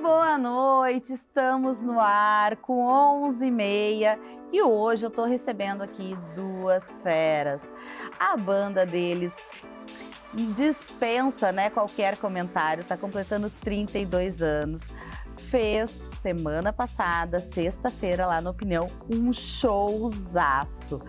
boa noite, estamos no ar com 11h30 e hoje eu tô recebendo aqui duas feras. A banda deles dispensa, né, qualquer comentário, tá completando 32 anos. Fez semana passada, sexta-feira, lá no Opinião, um showzaço.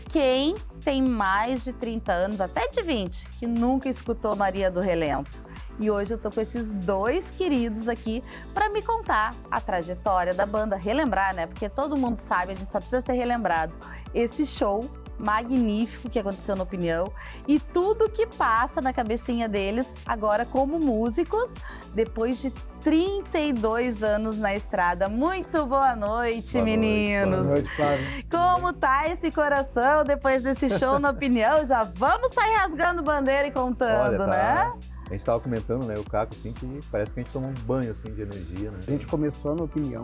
Quem tem mais de 30 anos, até de 20, que nunca escutou Maria do Relento? E hoje eu tô com esses dois queridos aqui para me contar a trajetória da banda, relembrar, né? Porque todo mundo sabe, a gente só precisa ser relembrado. Esse show magnífico que aconteceu na Opinião e tudo que passa na cabecinha deles agora como músicos, depois de 32 anos na estrada. Muito boa noite, meninos. Boa noite, Flávio. Como tá esse coração depois desse show na Opinião? Já vamos sair rasgando bandeira e contando, Olha, né? A gente tava comentando, né, o Caco, assim, que parece que a gente tomou um banho, assim, de energia, né? A gente começou na Opinião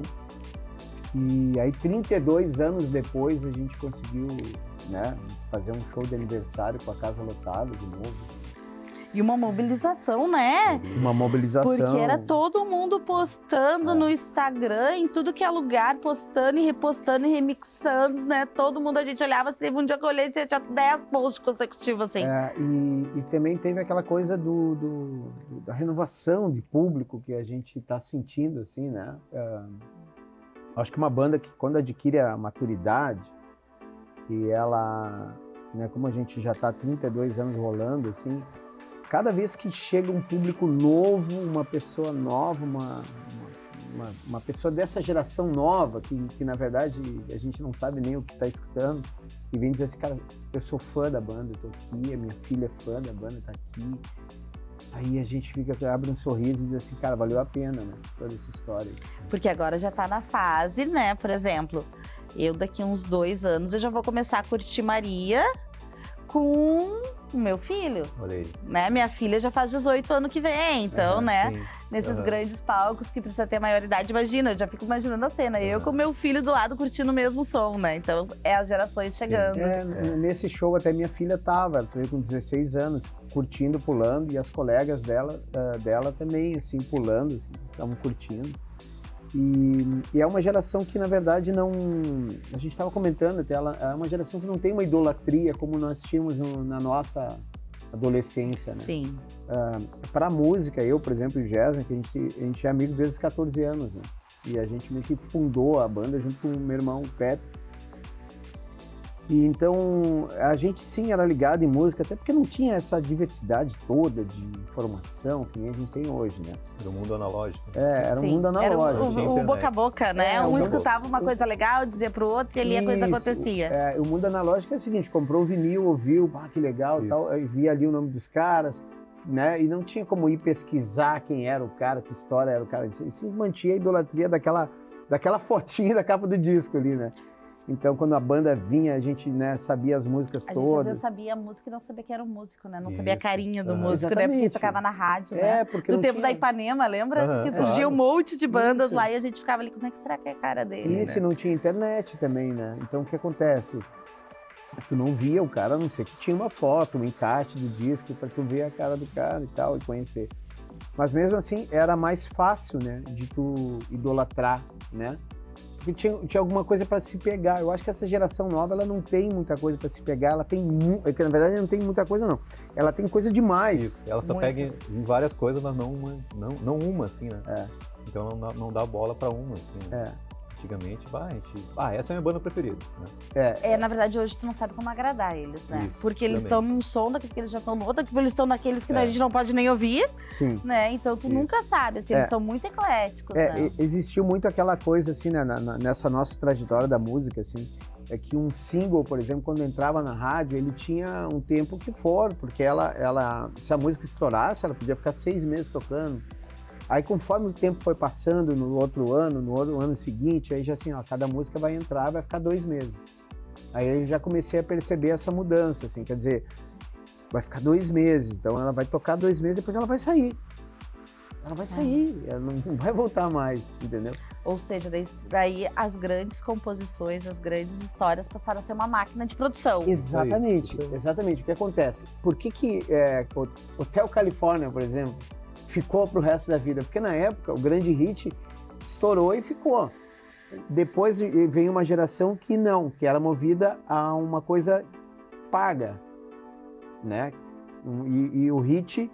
e aí 32 anos depois a gente conseguiu, né, fazer um show de aniversário com a casa lotada de novo. E uma mobilização, né? Uma mobilização. Porque era todo mundo postando no Instagram, em tudo que é lugar, postando e repostando e remixando, né? Todo mundo, a gente olhava, assim, um dia que eu olhei, tinha 10 posts consecutivos, assim. E também teve aquela coisa da renovação de público que a gente está sentindo, assim, né? Acho que uma banda que quando adquire a maturidade e ela, né, como a gente já está há 32 anos rolando, assim, cada vez que chega um público novo, uma pessoa nova, uma pessoa dessa geração nova, que na verdade a gente não sabe nem o que está escutando, e vem dizer assim, cara, eu sou fã da banda, eu tô aqui, a minha filha é fã da banda, tá aqui. Aí a gente abre um sorriso e diz assim, cara, valeu a pena, né, toda essa história. Porque agora já tá na fase, né, por exemplo, eu daqui uns 2 anos eu já vou começar a curtir Maria com o meu filho, Olha aí. né? Minha filha já faz 18 anos que vem, então, né? Sim. Nesses grandes palcos que precisa ter maioridade. Imagina, eu já fico imaginando a cena. Eu com meu filho do lado curtindo o mesmo som, né? Então, é as gerações chegando. Nesse show até minha filha tava, ela veio com 16 anos, curtindo, pulando, e as colegas dela também, assim, pulando, assim, estavam curtindo. E é uma geração que, na verdade, não... A gente estava comentando até, ela é uma geração que não tem uma idolatria como nós tínhamos na nossa adolescência, né? Sim. Para a música, eu, por exemplo, e o Jéssica, que a gente é amigo desde os 14 anos, né? E a gente meio que fundou a banda junto com o meu irmão, o Pepe. E então, a gente sim era ligado em música, até porque não tinha essa diversidade toda de informação que a gente tem hoje, né? Era um mundo analógico. Era um mundo analógico. Era o boca a boca, né? Um escutava uma coisa legal, dizia pro outro e ali a coisa acontecia. O mundo analógico é o seguinte, comprou o vinil, ouviu, que legal e tal, aí via ali o nome dos caras, né? E não tinha como ir pesquisar quem era o cara, que história era o cara. E se mantinha a idolatria daquela fotinha da capa do disco ali, né? Então, quando a banda vinha, a gente, né, sabia as músicas todas. A gente às vezes sabia a música e não sabia que era o músico, né? Não sabia a carinha do músico, exatamente, né? Porque tocava na rádio, né? Porque no tempo da Ipanema, lembra? Que surgia um monte de bandas lá e a gente ficava ali, como é que será que é a cara dele? Isso, né? Não tinha internet também, né? Então, o que acontece? Tu não via o cara, a não ser que tinha uma foto, um encarte do disco para tu ver a cara do cara e tal, e conhecer. Mas mesmo assim, era mais fácil, né, de tu idolatrar, né? Porque tinha alguma coisa para se pegar. Eu acho que essa geração nova, ela não tem muita coisa para se pegar, ela tem na verdade não tem muita coisa não. Ela tem coisa demais. Isso. Ela só pega em várias coisas, mas não uma assim, né? Então não dá bola para uma assim. Né? Antigamente, essa é a minha banda preferida. Né? Na verdade, hoje tu não sabe como agradar eles, né? Isso, porque eles estão num som, daqui eles já estão no outro, daqui eles estão naqueles que a gente não pode nem ouvir. Sim. Né? Então tu nunca sabe, assim, eles são muito ecléticos. Né? Existiu muito aquela coisa, assim, né, nessa nossa trajetória da música, assim, é que um single, por exemplo, quando entrava na rádio, ele tinha um tempo que for, porque se a música estourasse, ela podia ficar 6 meses tocando. Aí, conforme o tempo foi passando, no outro ano seguinte, aí já assim, ó, cada música vai entrar, vai ficar 2 meses. Aí eu já comecei a perceber essa mudança, assim, quer dizer, vai ficar 2 meses, então ela vai tocar 2 meses, depois ela vai sair. Ela vai sair, ela não vai voltar mais, entendeu? Ou seja, daí as grandes composições, as grandes histórias passaram a ser uma máquina de produção. Exatamente, exatamente. O que acontece? Por que Hotel California, por exemplo, ficou pro resto da vida. Porque na época, o grande hit estourou e ficou. Depois vem uma geração que não, que era movida a uma coisa paga, né? E o hit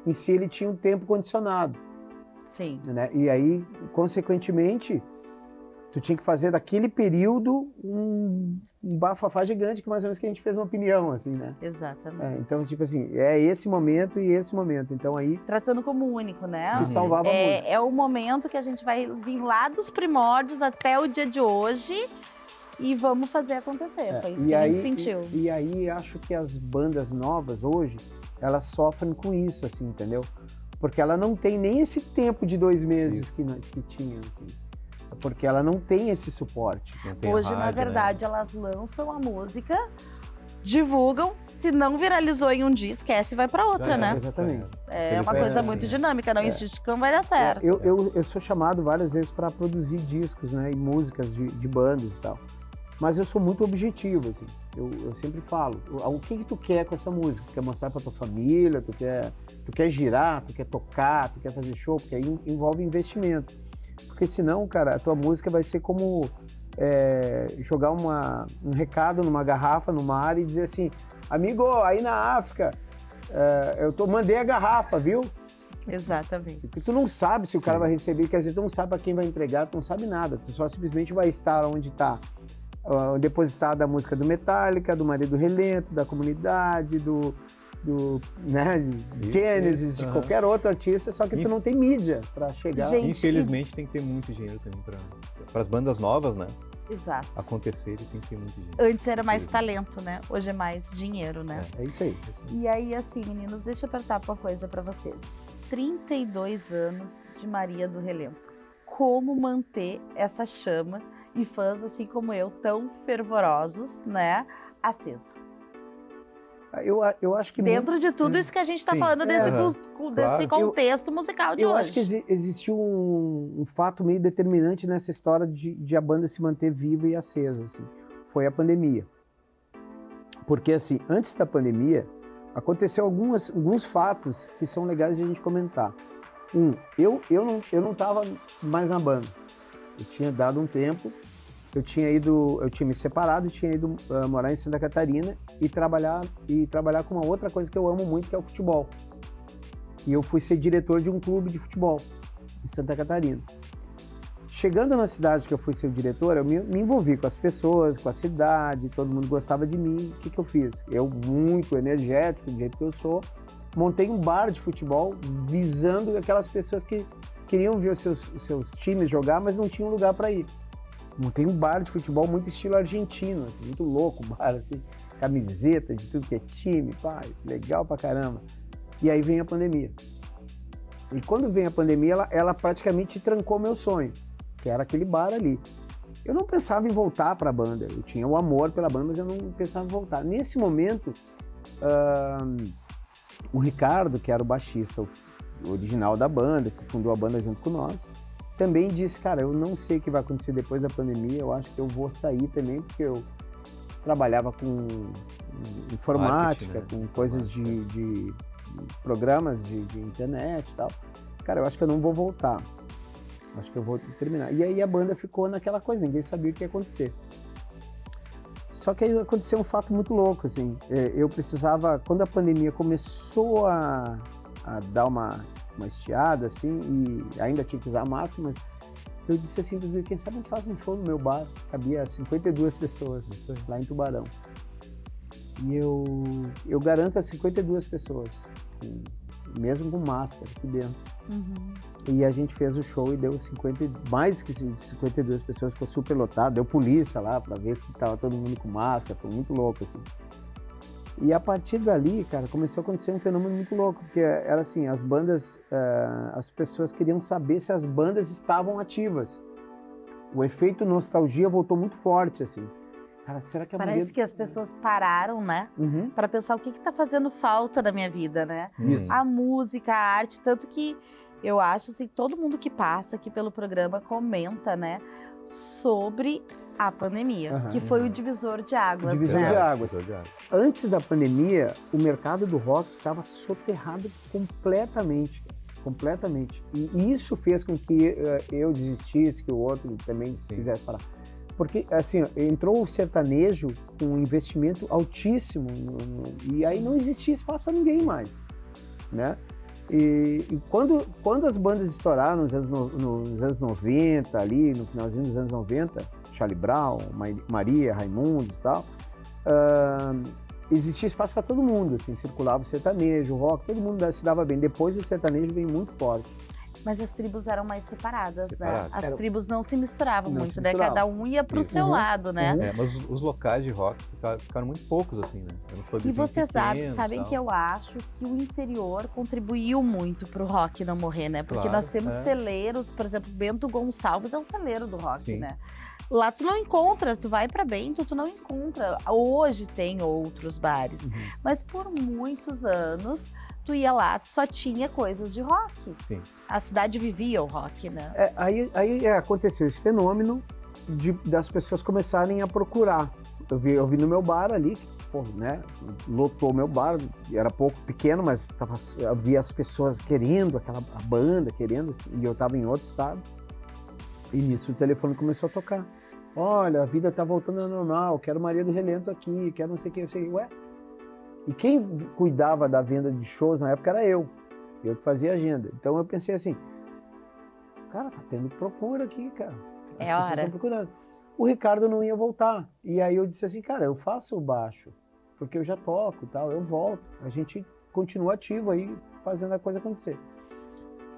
em si, ele tinha um tempo condicionado. Sim. Né? E aí, consequentemente, tu tinha que fazer daquele período um bafafá gigante, que mais ou menos que a gente fez uma opinião, assim, né? Exatamente. Então, tipo assim, é esse momento e esse momento. Então aí... Tratando como único, né? Se salvava a música. É o momento que a gente vai vir lá dos primórdios até o dia de hoje e vamos fazer acontecer. Foi isso que a gente sentiu. E aí, acho que as bandas novas hoje, elas sofrem com isso, assim, entendeu? Porque ela não tem nem esse tempo de 2 meses que tinha, assim. Porque ela não tem esse suporte. Hoje, rádio, na verdade, né? Elas lançam a música, divulgam, se não viralizou em um dia, esquece e vai para outra, né? Exatamente. É uma coisa muito dinâmica, não insiste que não vai dar certo. Eu sou chamado várias vezes para produzir discos, né, e músicas de bandas e tal. Mas eu sou muito objetivo, assim. Eu sempre falo, o que tu quer com essa música? Tu quer mostrar pra tua família, tu quer girar, tu quer tocar, tu quer fazer show, porque aí envolve investimento. Porque senão, cara, a tua música vai ser como jogar um recado numa garrafa, no mar e dizer assim, amigo, aí na África, mandei a garrafa, viu? Exatamente. Porque tu não sabe se o cara vai receber, quer dizer, tu não sabe pra quem vai entregar, tu não sabe nada, tu só simplesmente vai estar onde tá depositado a música do Metallica, do Marido Relento, da Comunidade, né, de Genesis, de qualquer outro artista, só que tu não tem mídia para chegar. Gente, infelizmente tem que ter muito dinheiro também para as bandas novas, né? Exato. Acontecer e tem que ter muito dinheiro. Antes era mais talento, né? Hoje é mais dinheiro, né? É isso aí. E aí, assim, meninos, deixa eu apertar uma coisa para vocês. 32 anos de Maria do Relento. Como manter essa chama e fãs, assim como eu, tão fervorosos, né, acesa? Eu acho que... Dentro de tudo isso que a gente está falando desse contexto musical de hoje. Eu acho que existiu um fato meio determinante nessa história de a banda se manter viva e acesa, assim. Foi a pandemia. Porque, assim, antes da pandemia, aconteceu alguns fatos que são legais de a gente comentar. Eu não estava mais na banda. Eu tinha dado um tempo, eu tinha me separado, tinha ido morar em Santa Catarina e trabalhar com uma outra coisa que eu amo muito, que é o futebol. E eu fui ser diretor de um clube de futebol em Santa Catarina. Chegando na cidade que eu fui ser o diretor, eu me envolvi com as pessoas, com a cidade, todo mundo gostava de mim. O que eu fiz? Eu, muito energético, do jeito que eu sou, montei um bar de futebol visando aquelas pessoas que queriam ver os seus times jogar, mas não tinham lugar para ir. Montei um bar de futebol muito estilo argentino, assim, muito louco o bar, assim, camiseta de tudo que é time, pai, legal pra caramba. E aí vem a pandemia. E quando vem a pandemia, ela praticamente trancou meu sonho, que era aquele bar ali. Eu não pensava em voltar para a banda, eu tinha o amor pela banda, mas eu não pensava em voltar. Nesse momento, o Ricardo, que era o baixista original da banda, que fundou a banda junto com nós, também disse, cara, eu não sei o que vai acontecer depois da pandemia, eu acho que eu vou sair também, porque eu trabalhava com informática, com coisas de programas de internet e tal. Cara, eu acho que eu não vou voltar, acho que eu vou terminar. E aí a banda ficou naquela coisa, ninguém sabia o que ia acontecer. Só que aí aconteceu um fato muito louco, assim, eu precisava, quando a pandemia começou a dar uma estiada, assim, e ainda tinha que usar máscara, mas eu disse assim, quem sabe a gente faz um show no meu bar, cabia 52 pessoas lá em Tubarão. E eu garanto as 52 pessoas, mesmo com máscara aqui dentro. Uhum. E a gente fez o show e deu mais que 52 pessoas, ficou super lotado, deu polícia lá pra ver se tava todo mundo com máscara, foi muito louco, assim. E a partir dali, cara, começou a acontecer um fenômeno muito louco, porque era assim, as bandas, as pessoas queriam saber se as bandas estavam ativas. O efeito nostalgia voltou muito forte, assim. Cara, será que Parece que as pessoas pararam, né? Uhum. Para pensar o que tá fazendo falta na minha vida, né? Isso. A música, a arte, tanto que eu acho assim, todo mundo que passa aqui pelo programa comenta, né, sobre a pandemia, que foi o divisor de águas, divisor né? de águas. Antes da pandemia, o mercado do rock estava soterrado completamente. completamente. E isso fez com que eu desistisse, que o outro também quisesse parar. Porque, assim, entrou o sertanejo com um investimento altíssimo e aí não existia espaço para ninguém mais, né? E quando as bandas estouraram nos anos 90, ali, no finalzinho dos anos 90, Charlie Brown, Maria, Raimundos e tal, existia espaço para todo mundo, assim, circulava o sertanejo, o rock, todo mundo se dava bem. Depois o sertanejo veio muito forte. Mas as tribos eram mais separadas, né? As tribos não se misturavam muito, né? misturavam. Cada um ia pro seu lado, né? Mas os locais de rock ficaram muito poucos, assim, né? E vocês sabem que eu acho que o interior contribuiu muito pro rock não morrer, né? Porque nós temos celeiros, por exemplo, Bento Gonçalves é um celeiro do rock, né? Lá tu não encontra, tu vai pra Bento, tu não encontra. Hoje tem outros bares, mas por muitos anos tu ia lá, tu só tinha coisas de rock. Sim. A cidade vivia o rock, né? Aí aconteceu esse fenômeno das pessoas começarem a procurar. Eu vi no meu bar ali, né? Lotou o meu bar, era pouco pequeno, mas eu via as pessoas querendo a banda, querendo, assim, e eu tava em outro estado. E nisso o telefone começou a tocar. Olha, a vida tá voltando ao normal, quero Maria do Relento aqui, quero não sei o que. Eu sei, ué? E quem cuidava da venda de shows na época era eu que fazia agenda. Então eu pensei assim, cara, tá tendo procura aqui, cara. As pessoas estão procurando. O Ricardo não ia voltar. E aí eu disse assim, cara, eu faço o baixo, porque eu já toco e tal, eu volto. A gente continua ativo aí, fazendo a coisa acontecer.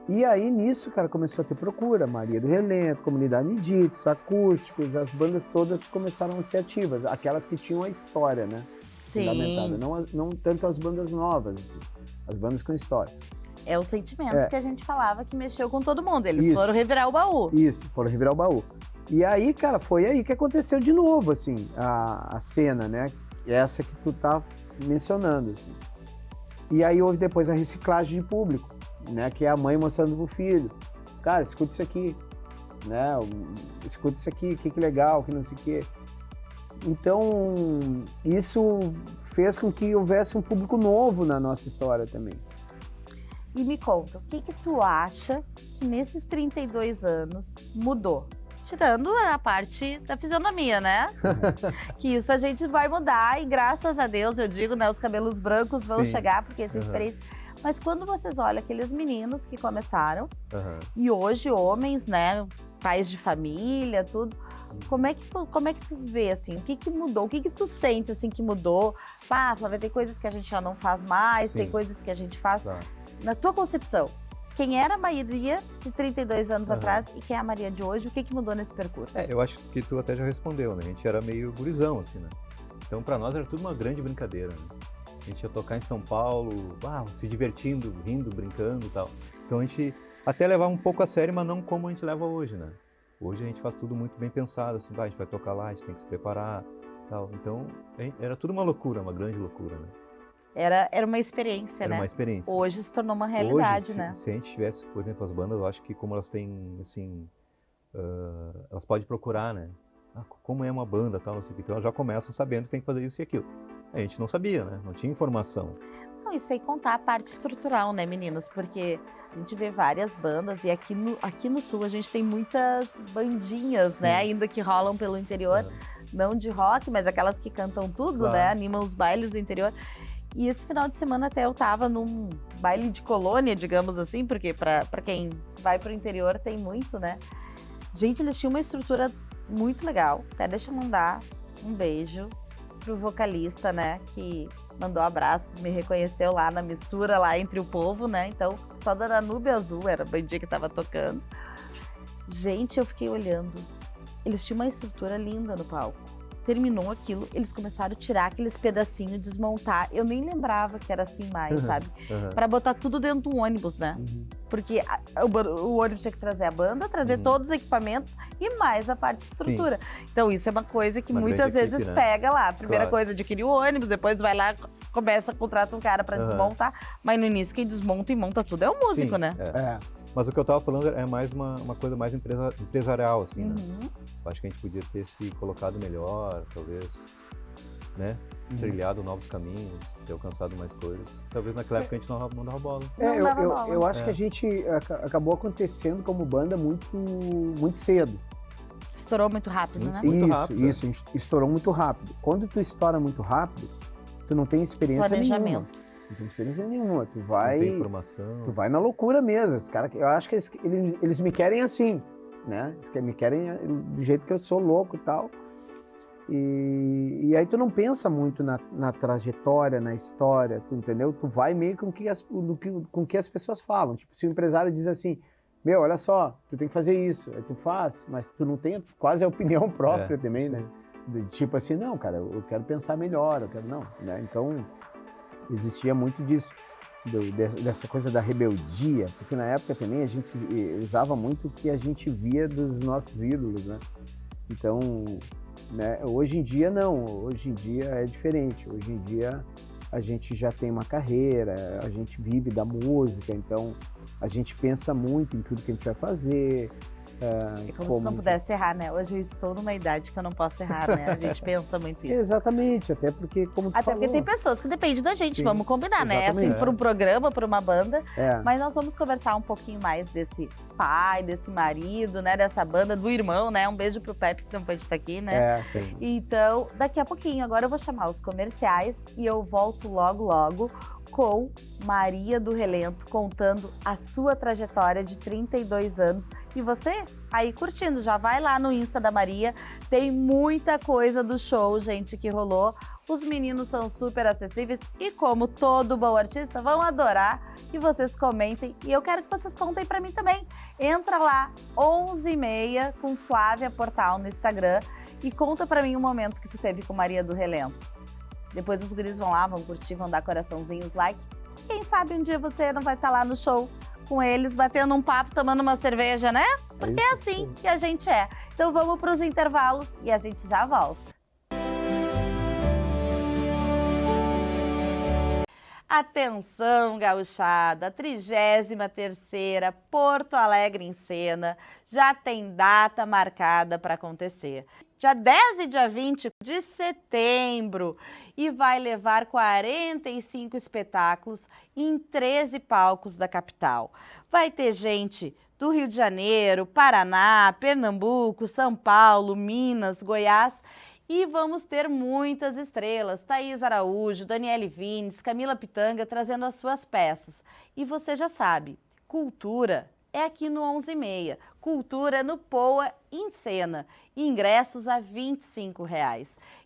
E aí, nisso, cara, começou a ter procura. Maria do Relento, Comunidade Inditos, Acústicos, as bandas todas começaram a ser ativas. Aquelas que tinham a história, né? Fundamentada. Não tanto as bandas novas, assim. As bandas com história. É os sentimentos que a gente falava que mexeu com todo mundo. Eles foram revirar o baú. Isso, foram revirar o baú. E aí, cara, foi aí que aconteceu de novo, assim, a cena, né? Essa que tu tá mencionando, assim. E aí houve depois a reciclagem de público, né? Que é a mãe mostrando pro filho. Cara, escuta isso aqui, né? Escuta isso aqui, que legal, que não sei o quê. Então, isso fez com que houvesse um público novo na nossa história também. E me conta, o que tu acha que nesses 32 anos mudou? Tirando a parte da fisionomia, né? Que isso a gente vai mudar e graças a Deus, eu digo, né? Os cabelos brancos vão chegar, porque essa experiência... Mas quando vocês olham aqueles meninos que começaram, e hoje homens, né? Pais de família, tudo... Como é que tu vê, assim, o que mudou? O que tu sente, assim, que mudou? Pá, Flávia, tem coisas que a gente já não faz mais, tem coisas que a gente faz. Na tua concepção, quem era a Maria de 32 anos atrás e quem é a Maria de hoje, o que mudou nesse percurso? Eu acho que tu até já respondeu, né? A gente era meio gurizão, assim, né? Então, pra nós era tudo uma grande brincadeira, né? A gente ia tocar em São Paulo, se divertindo, rindo, brincando e tal. Então a gente até levava um pouco a sério, mas não como a gente leva hoje, né? Hoje a gente faz tudo muito bem pensado, assim, a gente vai tocar lá, a gente tem que se preparar e tal. Então, era tudo uma loucura, uma grande loucura, né? Era uma experiência, né? Era uma experiência. Hoje se tornou uma realidade, hoje, né? Se a gente tivesse, por exemplo, as bandas, eu acho que como elas têm, assim, elas podem procurar, né? Como é uma banda, tal, não sei o que. Então elas já começam sabendo que tem que fazer isso e aquilo. A gente não sabia, né? Não tinha informação. Não, e sem contar a parte estrutural, né, meninos? Porque a gente vê várias bandas e aqui no Sul a gente tem muitas bandinhas, né? Ainda que rolam pelo interior, não de rock, mas aquelas que cantam tudo, né? Animam os bailes do interior. E esse final de semana até eu tava num baile de colônia, digamos assim, porque pra quem vai pro interior tem muito, né? Gente, eles tinham uma estrutura muito legal. Até deixa eu mandar um beijo pro vocalista, né, que mandou abraços, me reconheceu lá na mistura, lá entre o povo, né, então só da Danube Azul era a bandinha que tava tocando. Gente, eu fiquei olhando, eles tinham uma estrutura linda no palco. Terminou aquilo, eles começaram a tirar aqueles pedacinhos, desmontar. Eu nem lembrava que era assim mais, sabe? Pra botar tudo dentro de um ônibus, né? Porque o ônibus tinha que trazer a banda, trazer todos os equipamentos e mais a parte de estrutura. Então isso é uma coisa que muitas vezes pega lá. A primeira coisa, adquire o ônibus, depois vai lá, contrata um cara pra desmontar. Mas no início quem desmonta e monta tudo é o músico, né? Mas o que eu tava falando é mais uma coisa mais empresarial, assim, né? Acho que a gente podia ter se colocado melhor, talvez, né? trilhado novos caminhos, ter alcançado mais coisas. Talvez naquela época a gente não dava bola. Não dava bola. Eu acho que a gente acabou acontecendo como banda muito cedo. Estourou muito rápido, né? Muito rápido. Isso, a gente estourou muito rápido. Quando tu estoura muito rápido, tu não tem experiência nenhuma. Planejamento. Não tem experiência nenhuma. Tu Não vai... tem informação. Tu vai na loucura mesmo. Os cara, eu acho que eles me querem assim, né? Eles me querem do jeito que eu sou, louco e tal. E aí tu não pensa muito na trajetória, na história, tu entendeu? Tu vai meio com o que as pessoas falam. Tipo, se o empresário diz assim, meu, olha só, tu tem que fazer isso, aí tu faz, mas tu não tem quase a opinião própria também, sim. né? Tipo assim, não, cara, eu quero pensar melhor, eu quero não, né? Então, existia muito disso, dessa coisa da rebeldia, porque na época também a gente usava muito o que a gente via dos nossos ídolos, né? Então, né, hoje em dia não, hoje em dia é diferente, hoje em dia a gente já tem uma carreira, a gente vive da música, então a gente pensa muito em tudo que a gente vai fazer. É como se não pudesse errar, né? Hoje eu estou numa idade que eu não posso errar, né? A gente pensa muito isso. Exatamente, até porque, como tu Até falou, porque tem pessoas que dependem da gente, Sim, vamos combinar, né? exatamente. Assim, por um programa, por uma banda. É. Mas nós vamos conversar um pouquinho mais desse pai, desse marido, né? Dessa banda, do irmão, né? Um beijo pro Pepe, que não pode estar aqui, né? Sim. Então, daqui a pouquinho, agora eu vou chamar os comerciais e eu volto logo com Maria do Relento, contando a sua trajetória de 32 anos. E você aí curtindo, já vai lá no Insta da Maria, tem muita coisa do show, gente, que rolou. Os meninos são super acessíveis e, como todo bom artista, vão adorar que vocês comentem. E eu quero que vocês contem pra mim também. Entra lá, 11h30, com Flávia Portal no Instagram e conta pra mim um momento que tu teve com Maria do Relento. Depois os guris vão lá, vão curtir, vão dar coraçãozinhos, like. Quem sabe um dia você não vai estar lá no show com eles, batendo um papo, tomando uma cerveja, né? Porque é assim que a gente é. Então vamos para os intervalos e a gente já volta. Atenção, gauchada, 33ª Porto Alegre em Cena, já tem data marcada para acontecer. Dia 10 e dia 20 de setembro e vai levar 45 espetáculos em 13 palcos da capital. Vai ter gente do Rio de Janeiro, Paraná, Pernambuco, São Paulo, Minas, Goiás. E vamos ter muitas estrelas, Thaís Araújo, Daniele Vines, Camila Pitanga trazendo as suas peças. E você já sabe, cultura é aqui no 11h30, cultura no Poa em Cena, ingressos a R$ 25.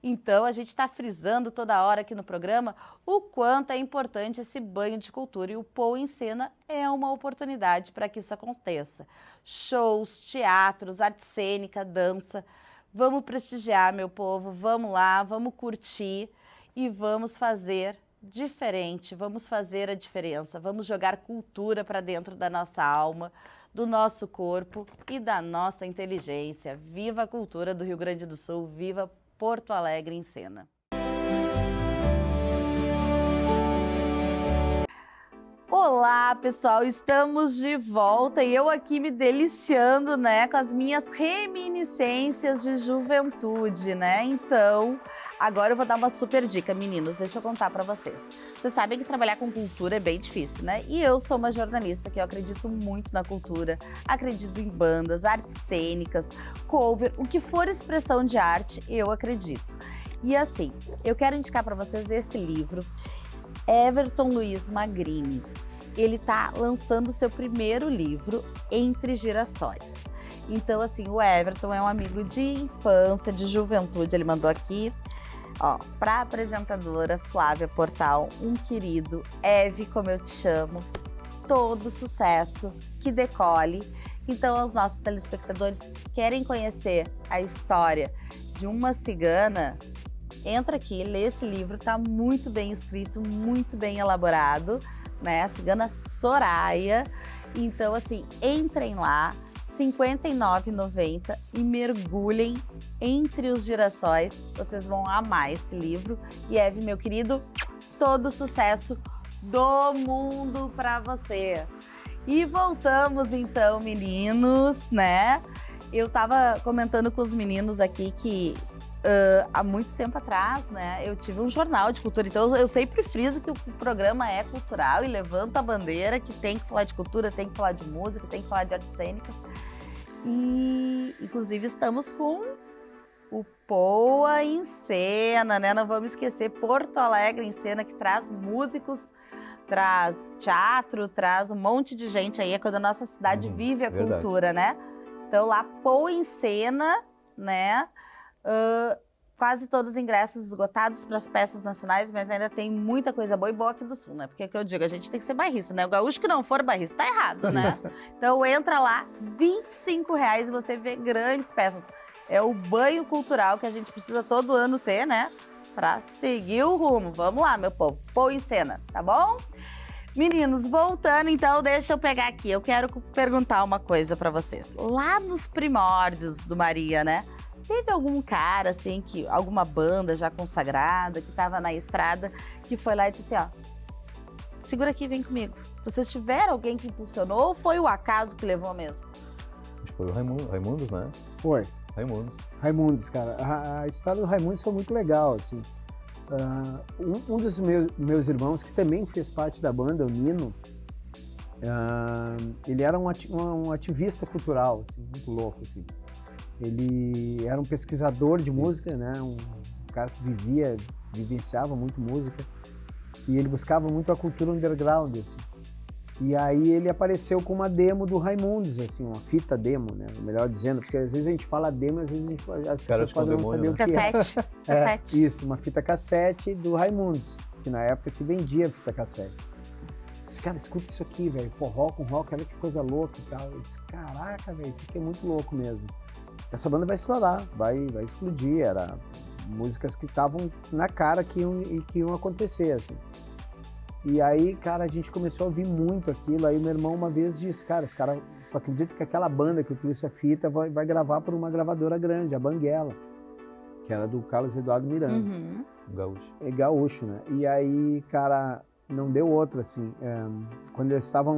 Então a gente está frisando toda hora aqui no programa o quanto é importante esse banho de cultura e o Poa em Cena é uma oportunidade para que isso aconteça. Shows, teatros, arte cênica, dança. Vamos prestigiar, meu povo, vamos lá, vamos curtir e vamos fazer diferente, vamos fazer a diferença, vamos jogar cultura para dentro da nossa alma, do nosso corpo e da nossa inteligência. Viva a cultura do Rio Grande do Sul, viva Porto Alegre em Cena. Olá, pessoal, estamos de volta e eu aqui me deliciando, né, com as minhas reminiscências de juventude, né? Então, agora eu vou dar uma super dica, meninos, deixa eu contar pra vocês. Vocês sabem que trabalhar com cultura é bem difícil, né? E eu sou uma jornalista que eu acredito muito na cultura, acredito em bandas, artes cênicas, cover, o que for expressão de arte, eu acredito. E assim, eu quero indicar pra vocês esse livro, Everton Luiz Magrini. Ele está lançando o seu primeiro livro, Entre Girassóis. Então, assim, o Everton é um amigo de infância, de juventude. Ele mandou aqui, ó, para a apresentadora Flávia Portal, um querido, Eve, como eu te chamo, todo sucesso, que decole. Então, os nossos telespectadores querem conhecer a história de uma cigana, entra aqui, lê esse livro, tá muito bem escrito, muito bem elaborado, né? A cigana Soraya. Então, assim, entrem lá, R$ 59,90 e mergulhem entre os girassóis. Vocês vão amar esse livro. E Eve, meu querido, todo sucesso do mundo pra você. E voltamos então, meninos, né? Eu tava comentando com os meninos aqui que há muito tempo atrás, né, eu tive um jornal de cultura, então eu sempre friso que o programa é cultural e levanta a bandeira que tem que falar de cultura, tem que falar de música, tem que falar de artes cênicas. E, inclusive, estamos com o Poa em Cena, né? Não vamos esquecer Porto Alegre em Cena, que traz músicos, traz teatro, traz um monte de gente aí. É quando a nossa cidade vive a verdade. cultura, né? Então, lá, Poa em Cena, né? Quase todos os ingressos esgotados para as peças nacionais, mas ainda tem muita coisa boa e boa aqui do Sul, né? Porque é o que eu digo, a gente tem que ser bairrista, né? O gaúcho que não for bairrista tá errado, né? Então entra lá, R$25 e você vê grandes peças. É o banho cultural que a gente precisa todo ano ter, né? Para seguir o rumo. Vamos lá, meu povo. Poa em Cena, tá bom? Meninos, voltando, então, deixa eu pegar aqui. Eu quero perguntar uma coisa para vocês. Lá nos primórdios do Maria, né? Teve algum cara, assim, alguma banda já consagrada, que estava na estrada, que foi lá e disse assim, ó, segura aqui, vem comigo. Vocês tiveram alguém que impulsionou ou foi o acaso que levou mesmo? Acho que foi o Raimundos, né? Foi. Raimundos, cara. A história do Raimundos foi muito legal, assim. Um dos meus irmãos, que também fez parte da banda, o Nino, ele era um ativista cultural, assim, muito louco, assim. Ele era um pesquisador de música, né? Um cara que vivenciava muito música, e ele buscava muito a cultura underground, assim. E aí ele apareceu com uma demo do Raimundos, assim, uma fita demo, né? Melhor dizendo, porque às vezes a gente fala demo, às vezes as pessoas podem não saber o que é. Cassete. Isso, uma fita cassete do Raimundos, que na época se vendia fita cassete. Eu disse, cara, escuta isso aqui, velho, forró com rock, olha que coisa louca e tal. Eu disse, caraca, velho, isso aqui é muito louco mesmo. Essa banda vai estourar, vai explodir, era músicas que estavam na cara que iam acontecer, assim. E aí, cara, a gente começou a ouvir muito aquilo. Aí meu irmão uma vez disse, cara, os caras, eu acredito que aquela banda que eu trouxe a fita vai gravar por uma gravadora grande, a Banguela, que era do Carlos Eduardo Miranda. Gaúcho. É gaúcho, né? E aí, cara, não deu outra, assim. Quando eles estavam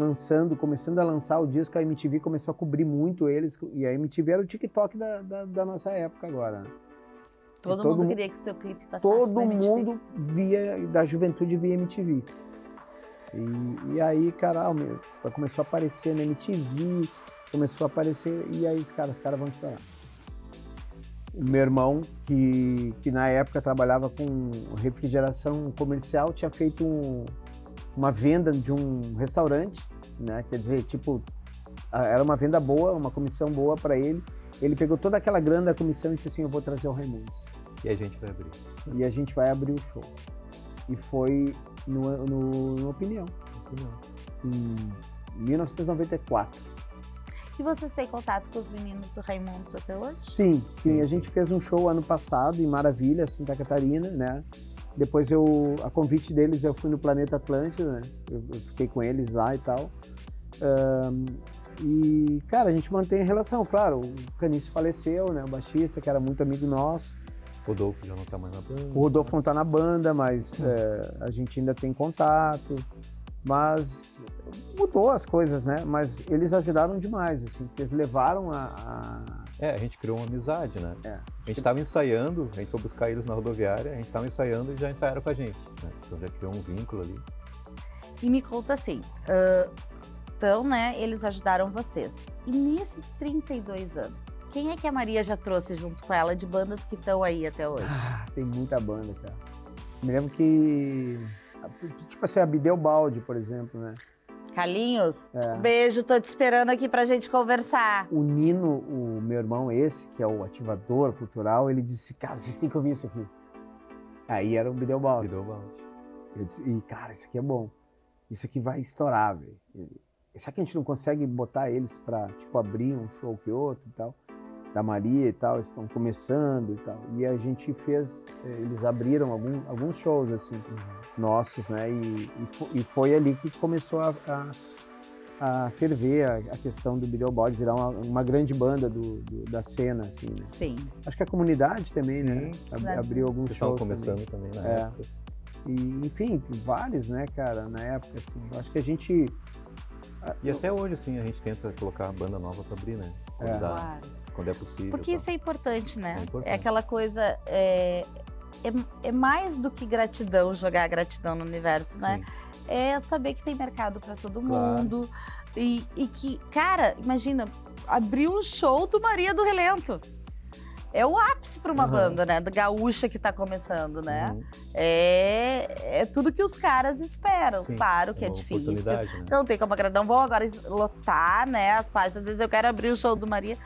começando a lançar o disco, a MTV começou a cobrir muito eles. E a MTV era o TikTok da nossa época agora, né? Todo mundo queria que seu clipe passasse todo na MTV. mundo da juventude via MTV. E aí, cara, começou a aparecer na MTV, começou a aparecer, e aí os caras vão estourar. O meu irmão, que na época trabalhava com refrigeração comercial, tinha feito uma venda de um restaurante, né? Quer dizer, tipo, era uma venda boa, uma comissão boa para ele. Ele pegou toda aquela grana da comissão e disse assim, eu vou trazer o Raimundos. E a gente vai abrir. E a gente vai abrir o show. E foi no Opinião, em 1994. E vocês têm contato com os meninos do Raimundos até hoje? Sim. A gente fez um show ano passado em Maravilha, Santa Catarina, né? Depois a convite deles, eu fui no Planeta Atlântida, né? Eu fiquei com eles lá e tal. E, cara, a gente mantém a relação, claro. O Caniço faleceu, né? O baixista, que era muito amigo nosso. O Rodolfo já não tá mais na banda. O Rodolfo não tá na banda, mas a gente ainda tem contato. Mas mudou as coisas, né? Mas eles ajudaram demais, assim, porque eles levaram a gente criou uma amizade, né? A gente tava ensaiando, a gente foi buscar eles na rodoviária, a gente tava ensaiando e já ensaiaram com a gente, né? Então já criou um vínculo ali. E me conta assim, então, né, eles ajudaram vocês. E nesses 32 anos, quem é que a Maria já trouxe junto com ela de bandas que estão aí até hoje? Tem muita banda, cara. Me lembro que, tipo assim, a Bideu Balde, por exemplo, né? Carlinhos, beijo, tô te esperando aqui pra gente conversar. O Nino, o meu irmão esse, que é o ativador cultural, ele disse, cara, vocês têm que ouvir isso aqui. Aí era o Bideu Balde. Eu disse, cara, isso aqui é bom. Isso aqui vai estourar, velho. Será que a gente não consegue botar eles pra, tipo, abrir um show que outro e tal? Da Maria e tal, eles estão começando e tal. E a gente fez, eles abriram alguns shows, assim, nossos, né? E foi ali que começou a ferver a questão do Bideu Balde, virar uma grande banda da cena, assim, né? Sim. Acho que a comunidade também, né? Abriu alguns shows começando também na época. E, enfim, vários, né, cara, na época, assim. Eu acho que a gente... E até hoje, assim, a gente tenta colocar a banda nova pra abrir, né? quando é possível. Porque tá? isso é importante, né? É importante. É aquela coisa... É mais do que gratidão, jogar gratidão no universo, né? Sim. É saber que tem mercado para todo Claro. mundo. E que, cara, imagina, abriu um show do Maria do Relento. É o ápice para uma Uhum. banda, né? Da gaúcha que tá começando, né? Uhum. É tudo que os caras esperam. Sim, Claro que é uma difícil. oportunidade, né? Não tem como agradar. Não vou agora lotar, né? As páginas, dizer eu quero abrir o show do Maria.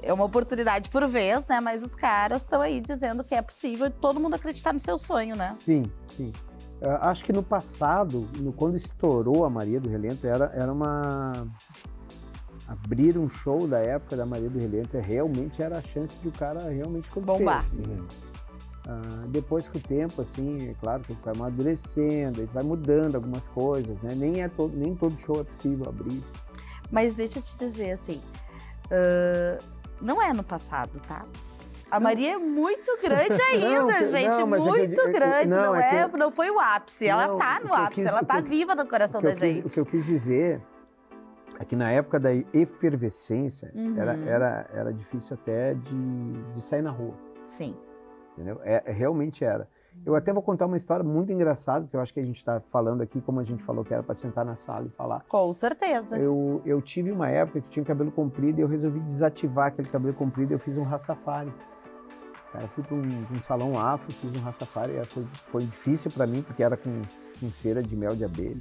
É uma oportunidade por vez, né? Mas os caras estão aí dizendo que é possível todo mundo acreditar no seu sonho, né? Sim, sim. Acho que no passado, quando estourou a Maria do Relento, era uma... Abrir um show da época da Maria do Relento realmente era a chance de o cara realmente acontecer. Bombar. Assim, Uhum. Depois que o tempo, assim, é claro que a gente vai amadurecendo, a gente vai mudando algumas coisas, né? Nem todo show é possível abrir. Mas deixa eu te dizer assim, não é no passado, tá? A Maria é muito grande ainda, Não, gente, não, mas é que muito eu- grande, não, é não foi o ápice, ela Não, tá o no que eu ápice, quis- ela o tá que eu- viva no coração da gente. O que eu quis dizer é que na época da efervescência Uhum. era difícil até de sair na rua, Sim. entendeu? Realmente era. Eu até vou contar uma história muito engraçada, porque eu acho que a gente está falando aqui, como a gente falou que era para sentar na sala e falar. Com certeza. Eu tive uma época que tinha cabelo comprido e eu resolvi desativar aquele cabelo comprido e eu fiz um Rastafari. Cara, eu fui para um salão afro, fiz um Rastafari. Foi difícil para mim, porque era com cera de mel de abelha.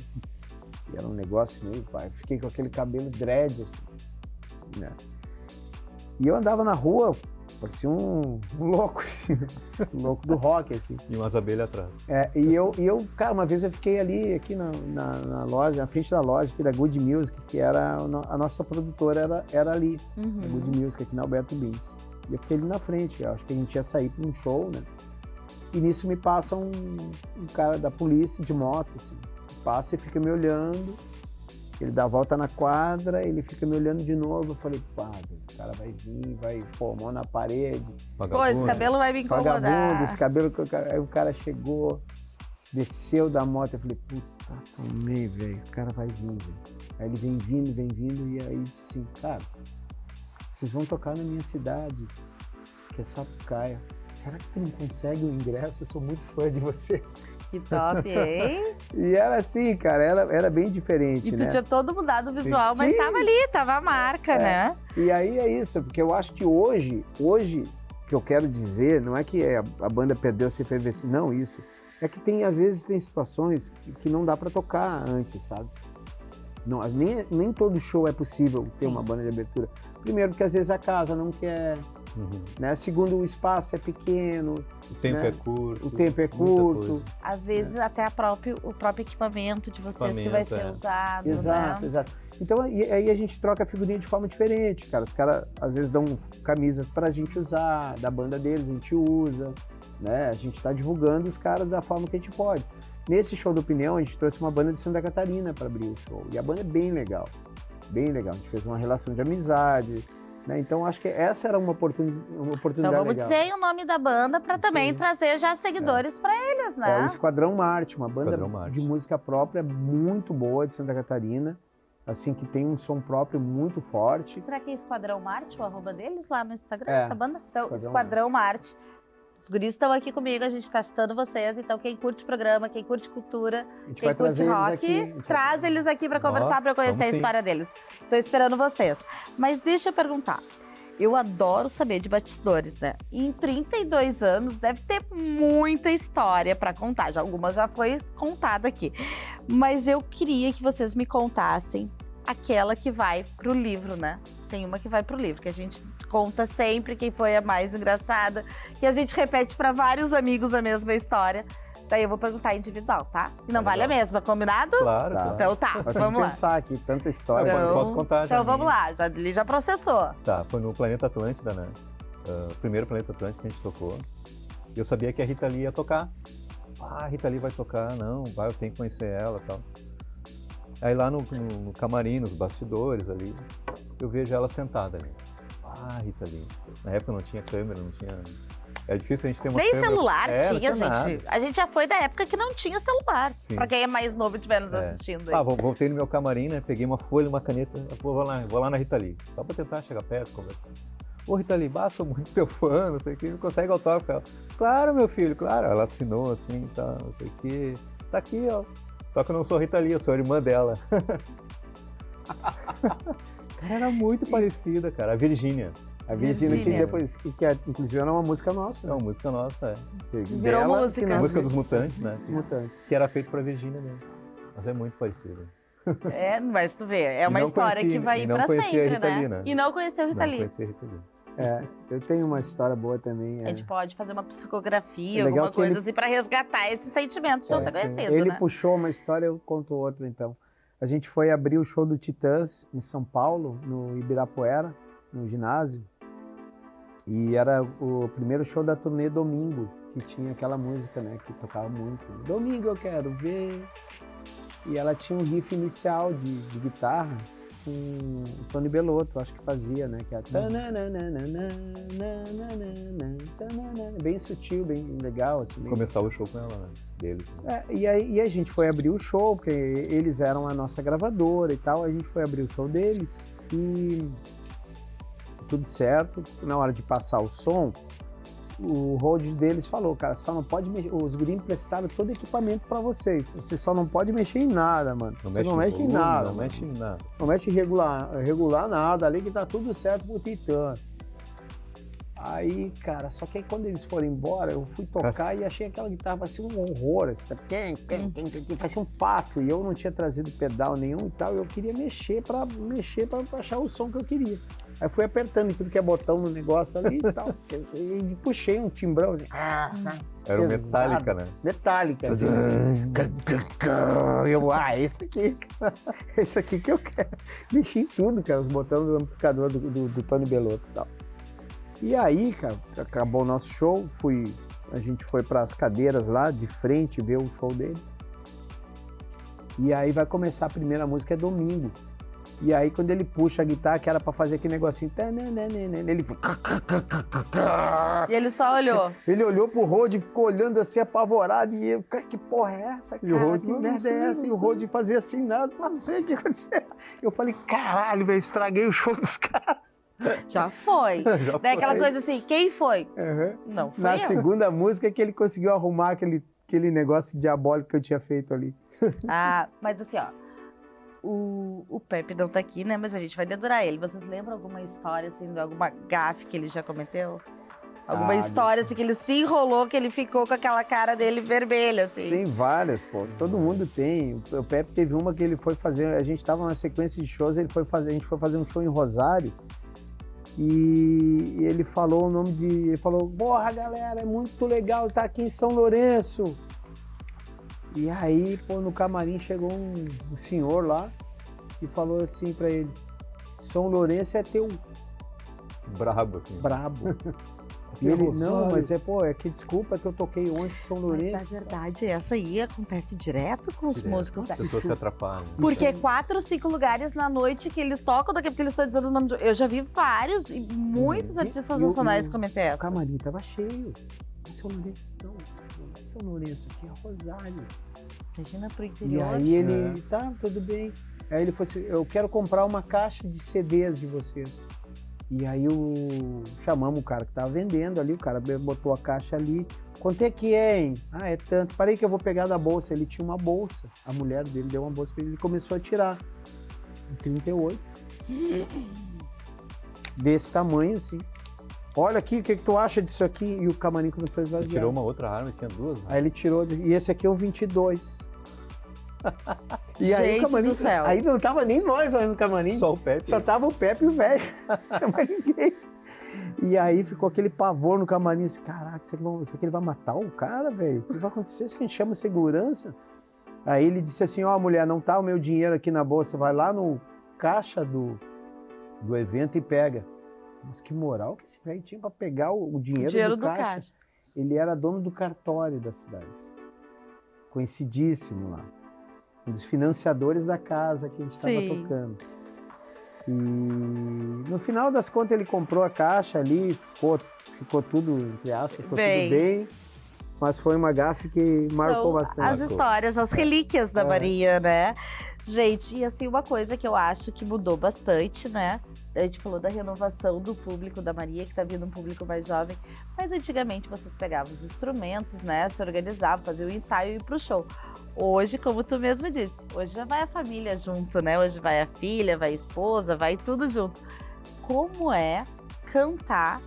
E era um negócio meio... Eu fiquei com aquele cabelo dread, assim, né? E eu andava na rua, parecia um louco, assim, um louco do rock, assim. E umas abelhas atrás. E eu, cara, uma vez eu fiquei ali, aqui na loja, na frente da loja, aqui da Good Music, que era a nossa produtora, era ali, Uhum. a Good Music, aqui na Alberto Bins. E eu fiquei ali na frente, eu acho que a gente ia sair para um show, né? E nisso me passa um cara da polícia de moto, assim. Passa e fica me olhando, ele dá a volta na quadra, ele fica me olhando de novo. Eu falei, pá, o cara vai vir, vai pôr a mão na parede. Pô, esse cabelo vai me incomodar. Vagabundo, esse cabelo. Aí o cara chegou, desceu da moto. Eu falei, puta, tomei, velho. O cara vai vir, velho. Aí ele vem vindo. E aí disse assim, cara, vocês vão tocar na minha cidade, que é Sapucaia. Será que tu não consegue o ingresso? Eu sou muito fã de vocês. Que top, hein? E era assim, cara, era bem diferente, E tu né? tinha todo mudado o visual, mas Sim. tava ali, tava a marca, né? E aí é isso, porque eu acho que hoje, o que eu quero dizer, não é que a banda perdeu essa efervescência, não, isso. É que às vezes tem situações que não dá pra tocar antes, sabe? Não, nem todo show é possível ter Sim. uma banda de abertura. Primeiro, porque às vezes a casa não quer, Uhum. né? Segundo, o espaço é pequeno, O tempo né? é curto. o tempo é muita curto. coisa. Às vezes até o próprio equipamento de vocês que vai ser Equipamento, usado, Exato, né? exato. Então aí a gente troca a figurinha de forma diferente, cara. Os caras às vezes dão camisas pra gente usar, da banda deles a gente usa, né? A gente tá divulgando os caras da forma que a gente pode. Nesse show da Opinião, a gente trouxe uma banda de Santa Catarina para abrir o show. E a banda é bem legal, bem legal. A gente fez uma relação de amizade, né? Então acho que essa era uma oportunidade Então vamos legal. dizer o nome da banda para também Sim. trazer já seguidores para eles, É né? o Esquadrão Marte, uma banda Esquadrão Marte. de música própria muito boa de Santa Catarina, assim, que tem um som próprio muito forte. Será que é Esquadrão Marte, o arroba deles lá no Instagram É, da banda? Então, Esquadrão Esquadrão Marte. Os guris estão aqui comigo, a gente tá citando vocês, então quem curte programa, quem curte cultura, A gente quem vai curte trazer eles rock, aqui. A gente vai traz trazer. eles aqui para Ó, conversar, para eu conhecer a vamos sim. história deles. Tô esperando vocês. Mas deixa eu perguntar. Eu adoro saber de bastidores, né? Em 32 anos deve ter muita história para contar. Já alguma já foi contada aqui. Mas eu queria que vocês me contassem aquela que vai pro livro, né? Tem uma que vai pro livro, que a gente conta sempre quem foi a mais engraçada, que a gente repete para vários amigos a mesma história. Daí eu vou perguntar individual, tá? E não Tá vale a legal. mesma, combinado? Claro, Tá. claro. Então tá, Nós temos vamos que lá. pensar aqui, tanta Ah, história. eu Então- posso contar já. Então vamos minha. lá, ele já processou. Tá, foi no Planeta Atlântida, né? O primeiro Planeta Atlântida que a gente tocou. Eu sabia que a Rita Lee ia tocar. Ah, a Rita Lee vai tocar, não, vai, eu tenho que conhecer ela e tal. Aí lá no camarim, nos bastidores ali, eu vejo ela sentada ali. Ah, Rita Lee. Na época não tinha câmera, não tinha... É difícil a gente ter uma Nem câmera. celular não tinha, gente. nada. A gente já foi da época que não tinha celular. Sim. Pra quem é mais novo e estiver nos É. assistindo aí. Ah, voltei no meu camarim, né? Peguei uma folha, uma caneta, vou lá na Rita Lee. Só pra tentar chegar perto, conversar. Ô, Rita Lee, sou muito teu fã, não sei o que, não consegue autógrafo. Ela, claro, meu filho, claro. Ela assinou assim, tá, não sei o que. Tá aqui, ó. Só que eu não sou Rita Lee, eu sou a irmã dela. Era muito parecida, cara. A Virgínia. A Virgínia, que depois, inclusive era uma música nossa. É uma música nossa, Virou música. A música dos Mutantes, né? Dos Mutantes. Que era feita pra Virgínia mesmo. Mas é muito parecida. Mas tu vê, é uma história que vai ir pra sempre, né? E não conheceu Rita Lee. Não conhecia a Rita Lee. Eu tenho uma história boa também. A gente pode fazer uma psicografia, alguma coisa assim, pra resgatar esse sentimento de não ter conhecido, Ele né? puxou uma história, eu conto outra, então. A gente foi abrir o show do Titãs em São Paulo, no Ibirapuera, no ginásio. E era o primeiro show da turnê Domingo, que tinha aquela música, né, que tocava muito. Domingo eu quero ver. E ela tinha um riff inicial de guitarra com o Tony Bellotto, acho que fazia, né? Que é bem sutil, bem legal. Assim, bem... Começar o show com ela, né? Deles. Né? E a gente foi abrir o show, porque eles eram a nossa gravadora e tal. A gente foi abrir o show deles e tudo certo. Na hora de passar o som, o road deles falou, cara, só não pode mexer. Os guris emprestaram todo o equipamento pra vocês. Você só não pode mexer em nada, mano. Você não mexe em nada. Não mexe em nada. Não mexe em regular nada, ali que tá tudo certo pro Titã. Aí, cara, só que aí quando eles foram embora, eu fui tocar e achei aquela guitarra parecia um horror. Parecia um pato. E eu não tinha trazido pedal nenhum e tal. E eu queria mexer pra achar o som que eu queria. Aí fui apertando em tudo que é botão no negócio ali e tal. E puxei um timbrão. Assim, era o Metallica, né? Metallica, assim. Eu, esse aqui que eu quero. Mexi em tudo, cara, os botões do amplificador do Tony Bellotto e tal. E aí, cara, acabou o nosso show, a gente foi para as cadeiras lá de frente ver o show deles. E aí vai começar a primeira música, é Domingo. E aí quando ele puxa a guitarra, que era para fazer aquele negocinho, ele E ele só olhou. Ele olhou pro Rod e ficou olhando assim, apavorado, e eu, cara, que porra é essa, cara? E o Rod, que merda é essa? E o Rod fazia assim, nada, não sei o que aconteceu. Eu falei, caralho, velho, estraguei o show dos caras. Já foi. Daí aquela coisa assim, quem foi? Não foi Na segunda música que ele conseguiu arrumar aquele negócio diabólico que eu tinha feito ali. Mas assim, ó, o Pepe não tá aqui, né? Mas a gente vai dedurar ele. Vocês lembram alguma história, assim, de alguma gafe que ele já cometeu? Alguma história, assim, que ele se enrolou, que ele ficou com aquela cara dele vermelha, assim? Tem várias, pô. Todo mundo tem. O Pepe teve uma que ele foi fazer, a gente tava numa sequência de shows, a gente foi fazer um show em Rosário. E ele falou o nome ele falou, porra, galera, é muito legal estar aqui em São Lourenço. E aí, pô, no camarim chegou um senhor lá e falou assim pra ele, São Lourenço é teu... Brabo, assim. Brabo. E ele, não, mas é que desculpa, é que eu toquei ontem em São Lourenço. Mas na verdade, essa aí acontece direto com os músicos. As pessoas se atrapalham. Porque 4 ou 5 lugares na noite que eles tocam, daqui porque eles estão dizendo o nome de... Eu já vi vários e muitos artistas nacionais cometer essa. O camarim tava cheio. São Lourenço, não é São Lourenço, aqui é Rosário. Imagina pro interior. E aí ele, tá, tudo bem. Aí ele falou assim, eu quero comprar uma caixa de CDs de vocês. E aí chamamos o cara que tava vendendo ali, o cara botou a caixa ali. Quanto é que é, hein? É tanto. Parei que eu vou pegar da bolsa. Ele tinha uma bolsa. A mulher dele deu uma bolsa pra ele, ele começou a tirar. 38. Desse tamanho, assim. Olha aqui, o que tu acha disso aqui? E o camarim começou a esvaziar. Ele tirou uma outra arma, tinha duas. Né? Aí ele tirou, e esse aqui é o 22. E aí gente o camarim, do céu. Aí não tava nem nós olhando no camarim. Só o Pepe. Só tava o Pepe e o velho. Não tinha mais ninguém. E aí ficou aquele pavor no camarim. Assim, caraca, isso aqui ele vai matar o cara, velho? O que vai acontecer se a gente chama segurança? Aí ele disse assim, ó, mulher, não tá o meu dinheiro aqui na bolsa. Vai lá no caixa do evento e pega. Mas que moral que esse velho tinha pra pegar o dinheiro do caixa. Ele era dono do cartório da cidade. Conhecidíssimo lá. Um dos financiadores da casa que a gente estava tocando. E no final das contas ele comprou a caixa ali, ficou tudo, entre aspas, ficou tudo bem. mas foi uma gafe que marcou São bastante. as histórias, as relíquias da Maria, né? Gente, e assim, uma coisa que eu acho que mudou bastante, né? A gente falou da renovação do público da Maria, que tá vindo um público mais jovem. Mas antigamente vocês pegavam os instrumentos, né? Se organizavam, faziam o ensaio e ir pro show. Hoje, como tu mesmo disse, hoje já vai a família junto, né? Hoje vai a filha, vai a esposa, vai tudo junto. Como é cantar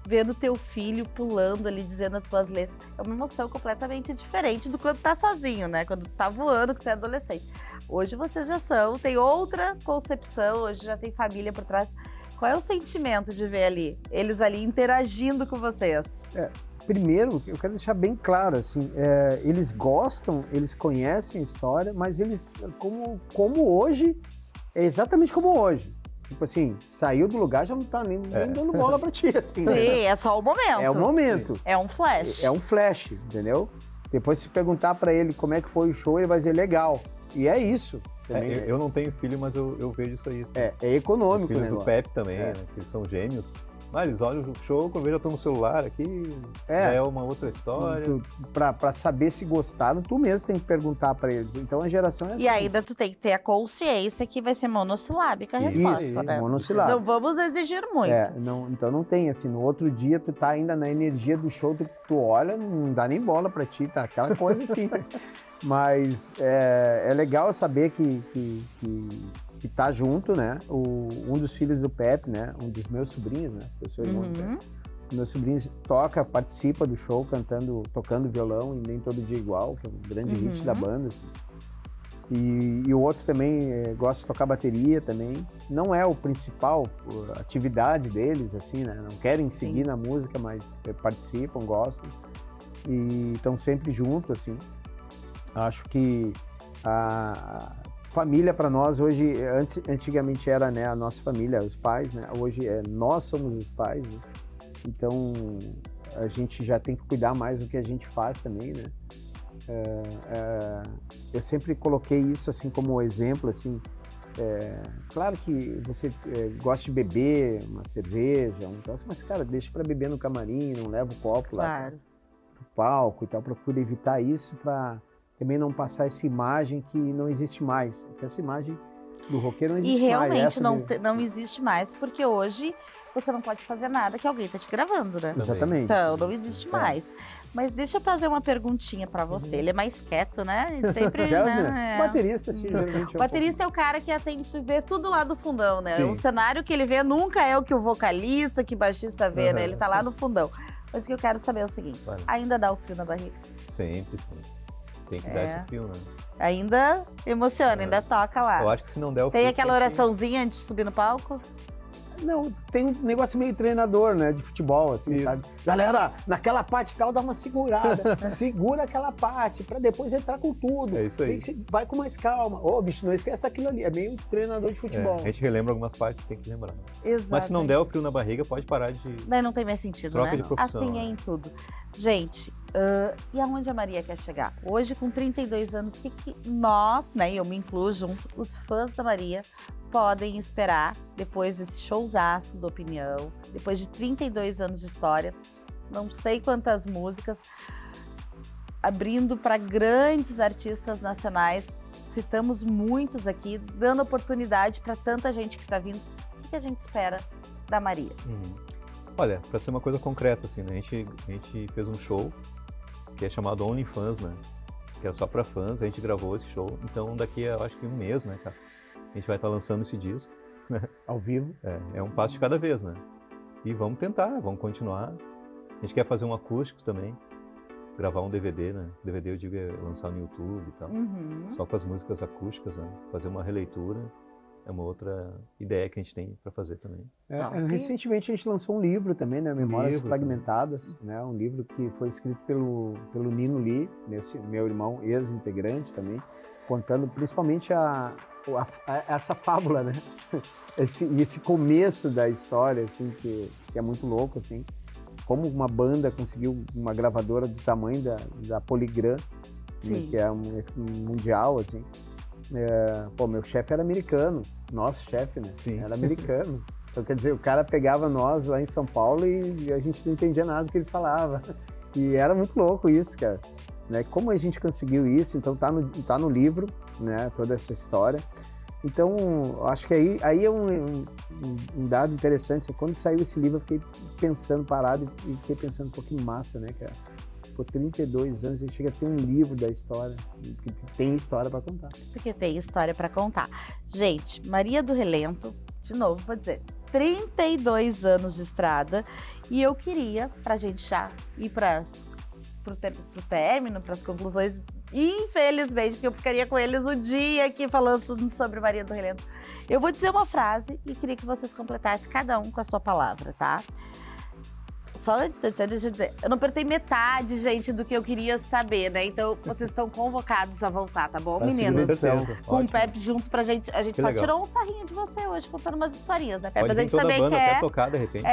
vendo teu filho pulando ali, dizendo as tuas letras? É uma emoção completamente diferente do quando tá sozinho, né? Quando tu tá voando, que tu é adolescente. Hoje vocês já tem outra concepção, hoje já tem família por trás. Qual é o sentimento de ver ali, eles ali interagindo com vocês? Primeiro, eu quero deixar bem claro, assim, eles gostam, eles conhecem a história, mas eles, como hoje, é exatamente como hoje. Tipo assim, saiu do lugar, já não tá nem dando bola pra ti, assim. Sim, né? é só o momento. É o momento. É um flash. É um flash, entendeu? Depois, se perguntar pra ele como é que foi o show, ele vai dizer legal. E é isso. Também, eu não tenho filho, mas eu vejo isso aí. Assim. É econômico, Os filhos né? do Pepe também, né? Que eles são gêmeos. Eles olham o show, quando eu já tô no celular aqui, já é uma outra história. Pra saber se gostaram, tu mesmo tem que perguntar pra eles. Então a geração é assim. E ainda tu tem que ter a consciência que vai ser monossilábica a resposta, né? Monossilábica. Não vamos exigir muito. Então não tem, assim, no outro dia tu tá ainda na energia do show, tu olha, não dá nem bola pra ti, tá? Aquela coisa assim. Mas é legal saber que tá junto, né? Um dos filhos do Pepe, né? Um dos meus sobrinhos, né? Eu sou irmão do Pepe. Meus sobrinhos participa do show tocando violão, e nem todo dia igual, que é um grande hit da banda, assim. E o outro também gosta de tocar bateria também. Não é o principal atividade deles, assim, né? Não querem seguir na música, mas participam, gostam. E estão sempre juntos, assim. Acho que a família para nós hoje, antigamente era, né, a nossa família, os pais, né? Hoje nós somos os pais, né? Então a gente já tem que cuidar mais do que a gente faz também, né? Eu sempre coloquei isso assim como exemplo, assim. Claro que você gosta de beber uma cerveja, mas cara, deixa para beber no camarim, não leva o copo lá pro palco e tal, procura evitar isso para também não passar essa imagem que não existe mais. Porque essa imagem do roqueiro não existe mais. E realmente não existe mais, porque hoje você não pode fazer nada que alguém tá te gravando, né? Exatamente. Então, não existe mais. Mas deixa eu fazer uma perguntinha pra você. Ele é mais quieto, né? A gente sempre, né? Baterista, sim, geralmente. O baterista é o cara que tem que ver tudo lá do fundão, né? Sim. O cenário que ele vê nunca é o que o vocalista, que o baixista vê, né? Ele tá lá no fundão. Mas o que eu quero saber é o seguinte, ainda dá o frio na barriga? Sempre. Tem que dar esse fio, né? Ainda emociona, ainda toca lá. Eu acho que se não der o Tem fio, aquela oraçãozinha antes de subir no palco? Não, tem um negócio meio treinador, né, de futebol, assim, sabe? Galera, naquela parte tal, dá uma segurada. Segura aquela parte, pra depois entrar com tudo. É isso aí. Vai com mais calma. Bicho, não esquece daquilo ali. É meio treinador de futebol. A gente relembra algumas partes, tem que lembrar. Exato. Mas se não der o frio na barriga, pode parar de... Daí não tem mais sentido, Troca né? de profissão, Assim é em tudo. Gente, e aonde a Maria quer chegar? Hoje, com 32 anos, o que nós, né, e eu me incluo junto, os fãs da Maria, podem esperar depois desse showzaço do Opinião, depois de 32 anos de história, não sei quantas músicas, abrindo para grandes artistas nacionais, citamos muitos aqui, dando oportunidade para tanta gente que está vindo. O que a gente espera da Maria? Olha, para ser uma coisa concreta, assim, né? A gente fez um show que é chamado OnlyFans, né? Que é só para fãs, a gente gravou esse show, então daqui a, acho que um mês, né, cara? A gente vai estar lançando esse disco. Ao vivo. É um passo de cada vez, né? E vamos tentar, vamos continuar. A gente quer fazer um acústico também, gravar um DVD, né? DVD eu digo é lançar no YouTube e tal. Só com as músicas acústicas, né? Fazer uma releitura. É uma outra ideia que a gente tem para fazer também. Recentemente a gente lançou um livro também, né? Memórias Fragmentadas, né? Um livro que foi escrito pelo Nino Lee, meu irmão ex-integrante também, contando principalmente essa fábula, né? Esse começo da história, assim, que é muito louco, assim. Como uma banda conseguiu, uma gravadora do tamanho da Polygram, né, que é mundial, assim. Meu chefe era americano, nosso chefe, né? Sim. Era americano. Então, quer dizer, o cara pegava nós lá em São Paulo e a gente não entendia nada do que ele falava. E era muito louco isso, cara. Né? Como a gente conseguiu isso? Então tá no livro, né? Toda essa história. Então, acho que aí é um dado interessante. Quando saiu esse livro, eu fiquei pensando, parado, e fiquei pensando um pouquinho massa, né, cara? Por 32 anos, a gente chega a ter um livro da história, que tem história para contar. Porque tem história para contar. Gente, Maria do Relento, de novo, vou dizer, 32 anos de estrada. E eu queria, pra gente já ir pro término, pras conclusões, infelizmente, porque eu ficaria com eles o dia aqui falando sobre Maria do Relento. Eu vou dizer uma frase e queria que vocês completassem cada um com a sua palavra, tá? Só antes, deixa eu dizer, eu não perguntei metade, gente, do que eu queria saber, né? Então, vocês estão convocados a voltar, tá bom, meninos? Com o Pepe junto pra gente. A gente Que só legal. tirou um sarrinho de você hoje, contando umas historinhas, né, Pepe? Pode Mas a vir gente toda a também banda quer... até tocar, de repente.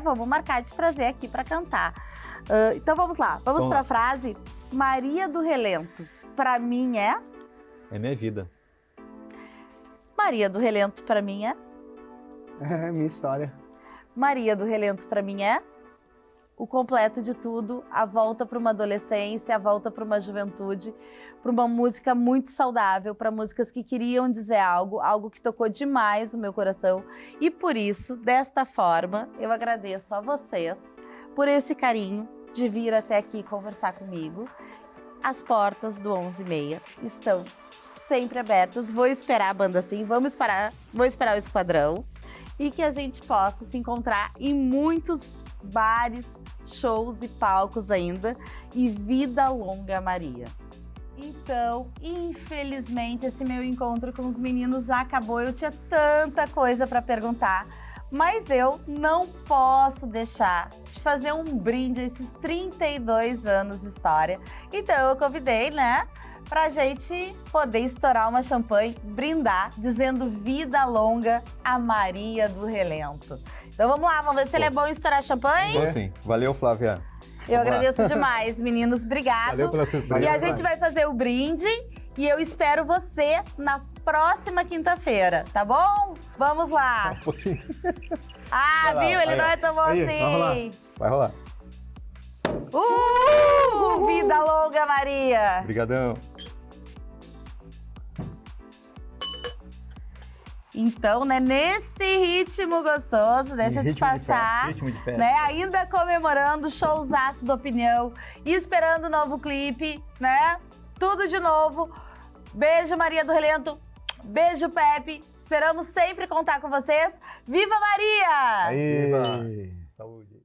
Vamos marcar de trazer aqui pra cantar. Então, vamos lá. Vamos pra frase. Maria do Relento, pra mim é... É minha vida. Maria do Relento, pra mim é... É minha história. Maria do Relento, pra mim é... o completo de tudo, a volta para uma adolescência, a volta para uma juventude, para uma música muito saudável, para músicas que queriam dizer algo que tocou demais o meu coração. E por isso, desta forma, eu agradeço a vocês por esse carinho de vir até aqui conversar comigo. As portas do 11h30 estão sempre abertas. Vou esperar a banda assim, vou esperar o Esquadrão e que a gente possa se encontrar em muitos bares, shows e palcos ainda, e vida longa, Maria. Então, infelizmente, esse meu encontro com os meninos acabou. Eu tinha tanta coisa para perguntar, mas eu não posso deixar de fazer um brinde a esses 32 anos de história. Então, eu convidei, né, pra gente poder estourar uma champanhe, brindar, dizendo vida longa a Maria do Relento. Então vamos lá, vamos ver se ele é bom em estourar champanhe? Então, sim. Valeu, Flávia. Eu agradeço demais, meninos. Obrigado. Valeu pela surpresa. E a gente vai fazer o brinde e eu espero você na próxima quinta-feira, tá bom? Vamos lá. Um pouquinho. Ah, Vai lá, viu? Ele aí, não é tão bom aí, assim. vai rolar. Vai rolar. Vida longa, Maria. Obrigadão. Então, né, nesse ritmo gostoso, deixa eu te passar, Ritmo de festa. né, ainda comemorando o showzaço da Opinião e esperando o novo clipe, né, tudo de novo. Beijo, Maria do Relento, beijo, Pepe, esperamos sempre contar com vocês. Viva Maria! Aí. Saúde.